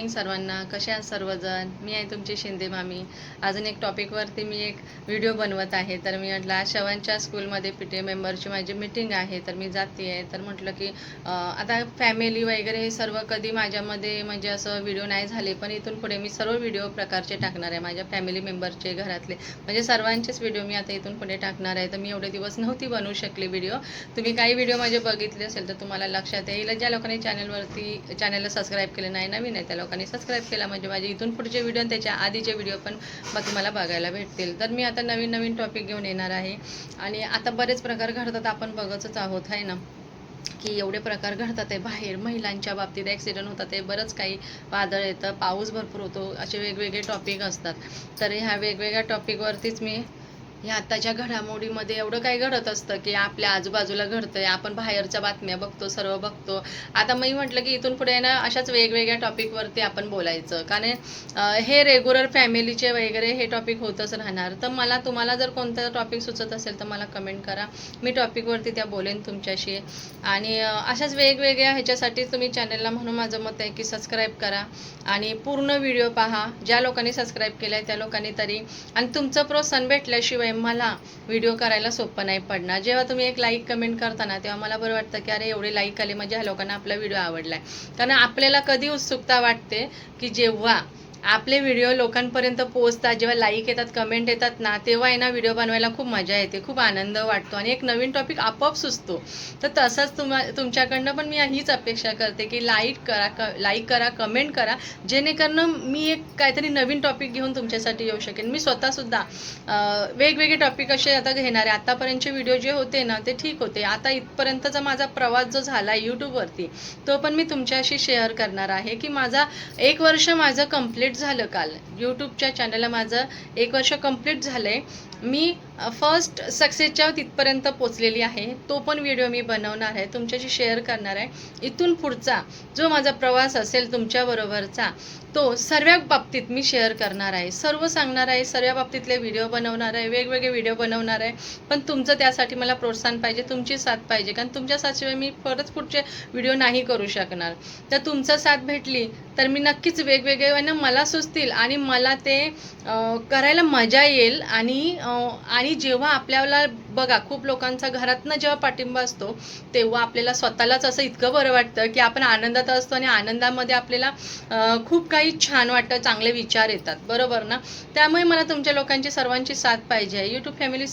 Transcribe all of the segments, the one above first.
Morning सर्वांना. कसे आहात सर्वजण? मी आहे तुमची शिंदे मामी. अजून एक टॉपिकवरती मी एक व्हिडिओ बनवत आहे. तर मी म्हटलं आज शवांच्या स्कूलमध्ये PTA मेंबरची माझी मीटिंग आहे, तर मी जाते आहे. तर म्हटलं की आता फॅमिली वगैरे हे सर्व कधी माझ्यामध्ये म्हणजे असं व्हिडिओ नाही झाले, पण इथून पुढे मी सर्व व्हिडिओ प्रकारचे टाकणार आहे. माझ्या फॅमिली मेंबरचे, घरातले म्हणजे सर्वांचेच व्हिडिओ मी आता इथून पुढे टाकणार आहे. तर मी एवढे दिवस नव्हती बनवू शकले व्हिडिओ. तुम्ही काही व्हिडिओ माझे बघितले असेल तर तुम्हाला लक्षात येईल. ज्या लोकांनी चॅनलला सबस्क्राईब केलं नाही, नवीन आहे त्या लोकांनी सबस्क्राईब केला म्हणजे माझे इथून पुढचे व्हिडिओ आणि त्याच्या आधीचे व्हिडिओ पण तुम्हाला बघायला भेटतील. तर मी आता नवीन नवीन टॉपिक घेऊन येणार आहे आणि आता बरेच प्रकार घडतात, आपण बघतच आहोत आहे ना, की एवढे प्रकार घडतात आहे बाहेर. महिलांच्या बाबतीत ॲक्सिडेंट होतात आहे, बरंच काही वादळ येतं, पाऊस भरपूर होतो, असे वेगवेगळे टॉपिक असतात. तर ह्या वेगवेगळ्या टॉपिकवरतीच मी ह्या आत्ताच्या घडामोडीमध्ये एवढं काही घडत असतं की आपल्या आजूबाजूला घडतंय, आपण बाहेरच्या बातम्या बघतो, सर्व बघतो. आता मी म्हटलं की इथून पुढे ना अशाच वेगवेगळ्या टॉपिकवरती आपण बोलायचं, कारण हे रेग्युलर फॅमिलीचे वगैरे हे टॉपिक होतच राहणार. तर तुम्हाला जर कोणता टॉपिक सुचत असेल तर मला कमेंट करा, मी टॉपिकवरती त्या बोलेन तुमच्याशी. आणि अशाच वेगवेगळ्या ह्याच्यासाठी तुम्ही चॅनलला, म्हणून माझं मत आहे की सबस्क्राईब करा आणि पूर्ण व्हिडिओ पहा. ज्या लोकांनी सबस्क्राईब केलं आहे त्या लोकांनी तरी, आणि तुमचं प्रोत्साहन भेटल्याशिवाय मला व्हिडिओ करायला सोपं नाही पडणार. जेव्हा तुम्ही एक लाईक कमेंट करता ना, तेव्हा मला बरं वाटतं की अरे एवढे लाईक आले म्हणजे ह्या लोकांना आपला व्हिडिओ आवडला आहे. कारण आपल्याला कधी उत्सुकता वाटते की जेव्हा आपले व्हिडिओ लोकांपर्यंत पोहोचतात, जेव्हा लाईक येतात, कमेंट येतात ना, तेव्हा आहे ना व्हिडिओ बनवायला खूप मजा येते, खूप आनंद वाटतो आणि एक नवीन टॉपिक आपोआप सुचतो. तर तसंच तुमच्याकडनं पण मी हीच अपेक्षा करते की लाईक करा, कमेंट करा, जेणेकरून मी एक काहीतरी नवीन टॉपिक घेऊन तुमच्यासाठी येऊ शकेन. मी स्वतःसुद्धा वेगवेगळे टॉपिक असे आता घेणार आहे. आतापर्यंतचे व्हिडिओ जे होते ना ते ठीक होते. आता इथपर्यंतचा माझा प्रवास जो झाला यूट्यूबवरती, तो पण मी तुमच्याशी शेअर करणार आहे की माझा 1 वर्ष माझं कंप्लीट झालं. काल यूट्यूबच्या चॅनलला माझं 1 वर्ष कंप्लीट झालं आहे. मी फर्स्ट सक्सेसच्या तिथपर्यंत पोचलेली आहे. तो पण व्हिडिओ मी बनवणार आहे, तुमच्याशी शेअर करणार आहे. इथून पुढचा जो माझा प्रवास असेल तुमच्याबरोबरचा, तो सर्व बाबतीत मी शेअर करणार आहे, सर्व सांगणार आहे, सर्व बाबतीतले व्हिडिओ बनवणार आहे, वेगवेगळे व्हिडिओ बनवणार आहे. पण तुमचं त्यासाठी मला प्रोत्साहन पाहिजे, तुमची साथ पाहिजे, कारण तुमच्या साथशिवाय मी परत पुढचे व्हिडिओ नाही करू शकणार. तर तुमचं साथ भेटली तर मी नक्कीच वेगवेगळे ना मला सुचतील आणि मला ते करायला मजा येईल. आणि जेव्हा आपल्याला बघा, खूप लोकांचा घरातनं जेव्हा पाठिंबा असतो तेव्हा आपल्याला स्वतःलाच असं इतकं बरं वाटतं की आपण आनंदात असतो आणि आनंदामध्ये आपल्याला खूप काही छान वाटतं, चांगले विचार येतात, बरोबर ना. त्यामुळे मला तुमच्या लोकांची सर्वांची साथ पाहिजे. यूट्यूब फॅमिली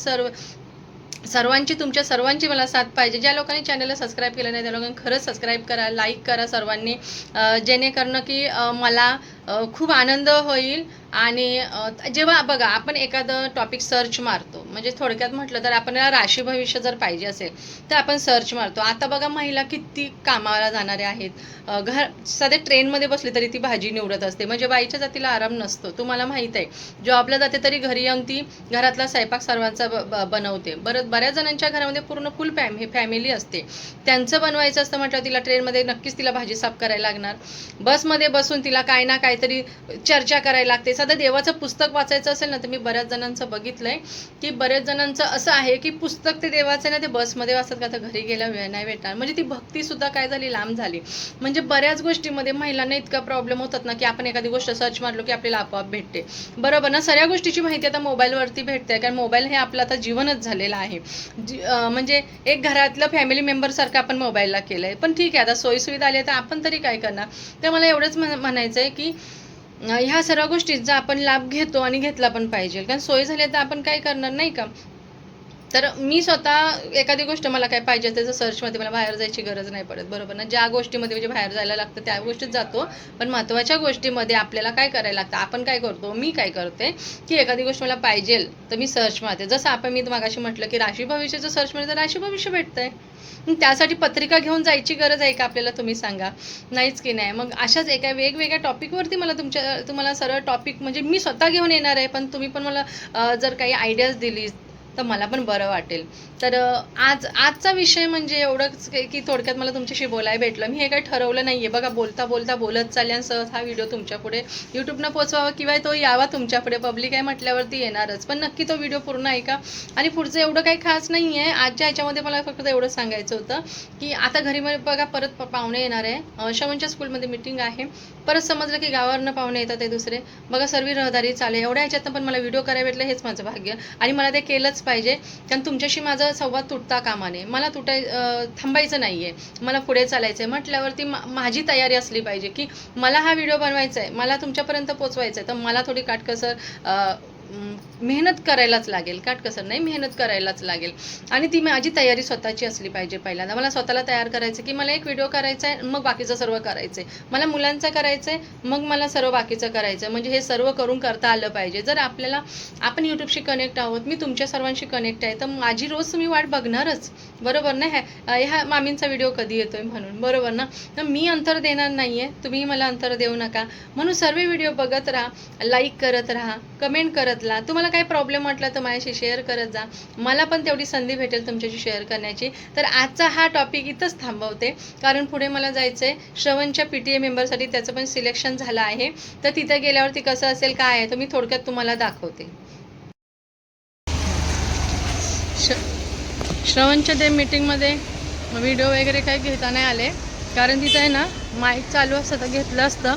तुमच्या सर्वांची मला साथ पाहिजे. ज्या लोकांनी चॅनलला सबस्क्राईब केलं नाही त्या लोकांनी खरंच सबस्क्राईब करा, लाईक करा सर्वांनी, जेणेकरून की मला खूप आनंद होईल. आणि जेव्हा बघा आपण एखादं टॉपिक सर्च मारतो, म्हणजे थोडक्यात म्हटलं तर आपल्याला राशी भविष्य जर पाहिजे असेल तर आपण सर्च मारतो. आता बघा महिला किती कामाला जाणारे आहेत, साधे ट्रेनमध्ये बसली तरी ती भाजी निवडत असते, म्हणजे बाईच्या जातीला आराम नसतो. तुम्हाला माहीत आहे, जॉबला जाते तरी घरी येऊन ती घरातला स्वयंपाक सर्वांचा बनवते. बऱ्याच जणांच्या घरामध्ये पूर्ण फुल फॅमिली असते, त्यांचं बनवायचं असतं म्हटलं तिला ट्रेनमध्ये नक्कीच तिला भाजी साफ करायला लागणार. बसमध्ये बसून तिला काय ना काहीतरी चर्चा करायला लागते. साधं देवाचं पुस्तक वाचायचं असेल ना, तर मी बऱ्याच जणांचं बघितलंय की बऱ्याच जणांचं असं आहे की पुस्तक ते देवाचं ना ते बसमध्ये वाचतात का, तर घरी गेला वेळ नाही भेटणार. म्हणजे ती भक्ती सुद्धा काय झाली, लांब झाली. म्हणजे बऱ्याच गोष्टीमध्ये महिलांना इतका प्रॉब्लेम होतात ना की आपण एखादी गोष्ट सर्च मारलो की आपल्याला आपोआप भेटते, बरोबर ना. सगळ्या गोष्टीची माहिती आता मोबाईलवरती भेटते, कारण मोबाईल हे आपलं आता जीवनच झालेलं आहे. म्हणजे एक घरातलं फॅमिली मेंबर सारखं आपण मोबाईलला केलंय. पण ठीक आहे, आता सोयीसुविधा आली तर आपण तरी काय करणार. तर मला एवढंच म्हणायचं आहे की ह्या सर्व गोष्टींचा आपण लाभ घेतो आणि घेतला पण पाहिजे, कारण सोय झाली तर आपण काय करणार, नाही का. तर मी स्वतः एखादी गोष्ट मला काय पाहिजे त्याचं सर्चमध्ये मला बाहेर जायची गरज नाही पडत, बरोबर ना. ज्या गोष्टीमध्ये म्हणजे बाहेर जायला लागतं त्या गोष्टीत जातो, पण महत्त्वाच्या गोष्टीमध्ये आपल्याला काय करायला लागतं, आपण काय करतो, मी काय करते की एखादी गोष्ट मला पाहिजे तर मी सर्च मारते. जसं मी मागाशी म्हटलं की राशी भविष्याचं सर्च मारते तर राशी भविष्य भेटतंय. त्यासाठी पत्रिका घेऊन जायची गरज आहे का आपल्याला, तुम्ही सांगा. नाहीच की नाही. मग अशाच एका वेगवेगळ्या टॉपिकवरती मला तुम्हाला सरळ टॉपिक म्हणजे मी स्वतः घेऊन येणार आहे, पण तुम्ही पण मला जर काही आयडियाज दिली तर मला पण बरं वाटेल. तर आजचा विषय म्हणजे एवढंच की थोडक्यात मला तुमच्याशी बोलायला भेटलं. मी हे काही ठरवलं नाही आहे बघा, बोलता बोलत चालले आणि सहज हा व्हिडिओ तुमच्यापुढे यूट्यूबनं पोचवावा किंवा तो यावा तुमच्यापुढे. पब्लिक आहे म्हटल्यावरती येणारच, पण नक्की तो व्हिडिओ पूर्ण ऐका. आणि पुढचं एवढं काही खास नाही आहे आजच्या ह्याच्यामध्ये, मला फक्त एवढं सांगायचं होतं की आता घरी बघा परत पाहुणे येणार आहे. शवनच्या स्कूलमध्ये मीटिंग आहे, परत समजलं की गावावरनं पाहुणे येतात ते दुसरे, बघा सर्व रहदारी चालेल, एवढ्या ह्याच्यातनं पण मला व्हिडिओ करायला भेटलं हेच माझं भाग्य. आणि मला ते केलंच पाहिजे, कारण तुमच्याशी माझा संवाद तुटता कामा नये. मला थांबायचं नाही आहे, मला पुढे चालायचं आहे म्हटल्यावरती माझी तयारी असली पाहिजे की मला हा व्हिडिओ बनवायचा आहे, मला तुमच्यापर्यंत पोचवायचं आहे, तर मला थोडी काटकसर मेहनत करायलाच लागेल. काटकसर नाही, मेहनत करायलाच लागेल. आणि ती माझी तयारी स्वतःची असली पाहिजे. पहिल्यांदा मला स्वतःला तयार करायचं की मला एक व्हिडिओ करायचा आहे, मग बाकीचं सर्व करायचं आहे. मला मुलांचं करायचं आहे, मग मला सर्व बाकीचं करायचं आहे. म्हणजे हे सर्व करून करता आलं पाहिजे. जर आपण यूट्यूबशी कनेक्ट आहोत, मी तुमच्या सर्वांशी कनेक्ट आहे, तर माझी रोज मी वाट बघणारच, बरोबर ना? ह्या मामींचा व्हिडिओ कधी येतोय म्हणून, बरोबर ना? तर मी अंतर देणार नाही आहे, तुम्ही मला अंतर देऊ नका. म्हणून सर्व व्हिडिओ बघत राहा, लाईक करत राहा, कमेंट करत राहा. तुम्हाला काही प्रॉब्लेम वाटला तर माझ्याशी शेअर करत जा. मला पण तेवढी संधी भेटेल तुमच्याशी शेअर करण्याची. तर आजचा हा टॉपिक इथंच थांबवते, कारण पुढे मला जायचं आहे श्रवणच्या PTA मेंबरसाठी. त्याचं पण सिलेक्शन झालं आहे, तर तिथे गेल्यावरती कसं असेल काय आहे तर मी थोडक्यात तुम्हाला दाखवते. श्रवणच्या ते मीटिंगमध्ये व्हिडिओ वगैरे काही घेता नाही आले, कारण तिथं आहे ना माईक चालू असतं तर घेतलं असतं.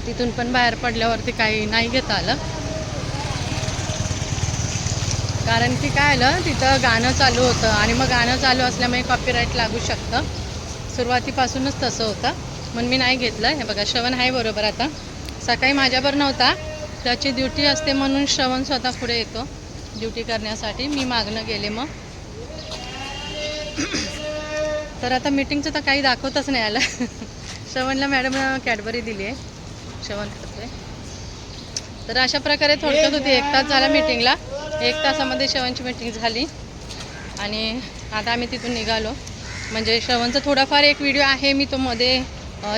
तिथून पण बाहेर पडल्यावरती काही नाही घेता आलं, कारण की काय आलं तिथं गाणं चालू होतं आणि मग गाणं चालू असल्यामुळे कॉपीराईट लागू शकतं. सुरुवातीपासूनच तसं होतं, म्हणून मी नाही घेतलं. हे बघा श्रवण आहे बरोबर. आता सकाळी माझ्यावर नव्हता, त्याची ड्युटी असते म्हणून श्रवण स्वतः पुढे येतो ड्युटी करण्यासाठी. मी मागणं गेले मग. तर आता मीटिंगचं तर काही दाखवतच नाही आलं. श्रवणला मॅडम कॅडबरी दिली आहे, श्रवण करतोय. तर अशा प्रकारे थोडक्यात होती. 1 तास झाला मीटिंगला. 1 तासामध्ये श्रवणची मीटिंग झाली आणि आता आम्ही तिथून निघालो. म्हणजे श्रवणचा थोडाफार एक व्हिडिओ आहे, मी तो मध्ये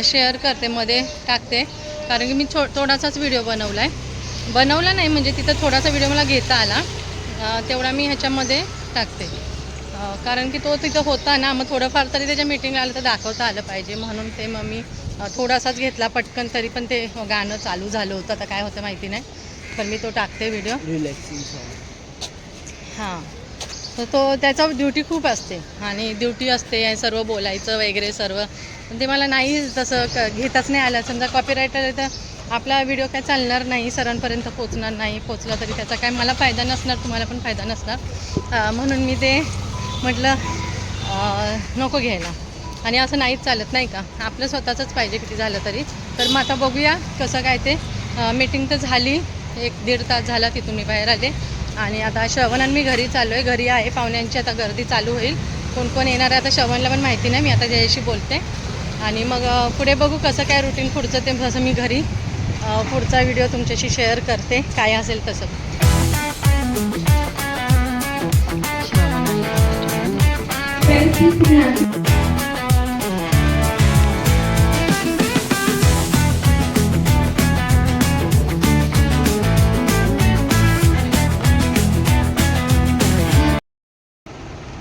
शेअर करते, मध्ये टाकते, कारण की मी थोडासाच व्हिडिओ बनवला नाही, म्हणजे तिथं थोडासा व्हिडिओ मला घेता आला, तेवढा मी ह्याच्यामध्ये टाकते. कारण की तो तिथं होता ना, मग थोडंफार तरी त्याच्या मीटिंगला आलं तर दाखवता आलं पाहिजे, म्हणून ते मग मी थोडासाच घेतला पटकन. तरी पण ते गाणं चालू झालं होतं, आता काय होतं माहिती नाही, पण मी तो टाकते व्हिडिओ. Relaxing song. हां, तर त्याचा ड्युटी खूप असते आणि ड्युटी असते सर्व बोलायचं वगैरे सर्व, पण ते मला नाही तसं घेताच नाही आलं. समजा कॉपीरायटर आहे तर आपला व्हिडिओ काय चालणार नाही, सरांपर्यंत पोचणार नाही. पोचला तरी त्याचा काय मला फायदा नसणार, तुम्हाला पण फायदा नसणार. म्हणून मी ते म्हटलं नको घ्यायला. आणि असं नाहीच चालत नाही का, आपलं स्वतःचंच पाहिजे किती झालं तरी. तर मग आता बघूया कसं काय ते. मीटिंग तर झाली, 1-1.5 तास झाला, तिथून मी बाहेर आले आणि आता श्रवण आणि मी घरी चाललो आहे. घरी आहे, पाहुण्यांची आता गर्दी चालू होईल. कोण कोण येणार आहे आता श्रवणला पण माहिती नाही. मी आता त्याच्याशी बोलते आणि मग पुढे बघू कसं काय रुटीन पुढचं, ते तसं मी घरी पुढचा व्हिडिओ तुमच्याशी शेअर करते, काय असेल तसं.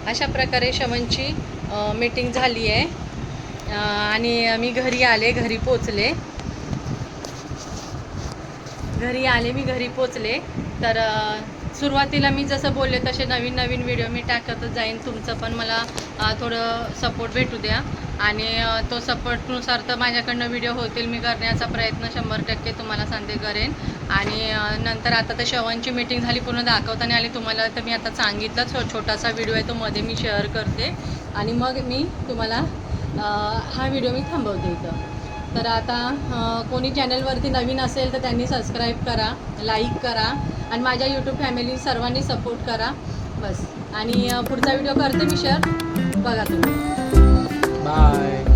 अशा प्रकारे श्रवणची मीटिंग झाली आहे आणि मी घरी आले, घरी पोचले. मी घरी पोचले. तर सुरुवातीला मी जसं बोलले तसे नवीन नवीन व्हिडिओ मी टाकतच जाईन. तुमचं पण मला थोडं सपोर्ट भेटू द्या आणि तो सपोर्टनुसार तर माझ्याकडनं व्हिडिओ होतील. मी करण्याचा प्रयत्न 100% तुम्हाला सांगते करेन. आणि नंतर आता तर श्रवणची मीटिंग झाली, पूर्ण दाखवता नाही आली तुम्हाला, तर मी आता सांगितलं छोटासा व्हिडिओ आहे तो मध्ये मी शेअर करते आणि मग मी तुम्हाला हा व्हिडिओ मी थांबवते इथं. तर आता कोणी चॅनलवरती नवीन असेल तर त्यांनी सबस्क्राईब करा, लाईक करा आणि माझ्या यूट्यूब फॅमिली सर्वांनी सपोर्ट करा बस. आणि पुढचा व्हिडिओ करते मी शेअर, बघा तुम्ही. बाय.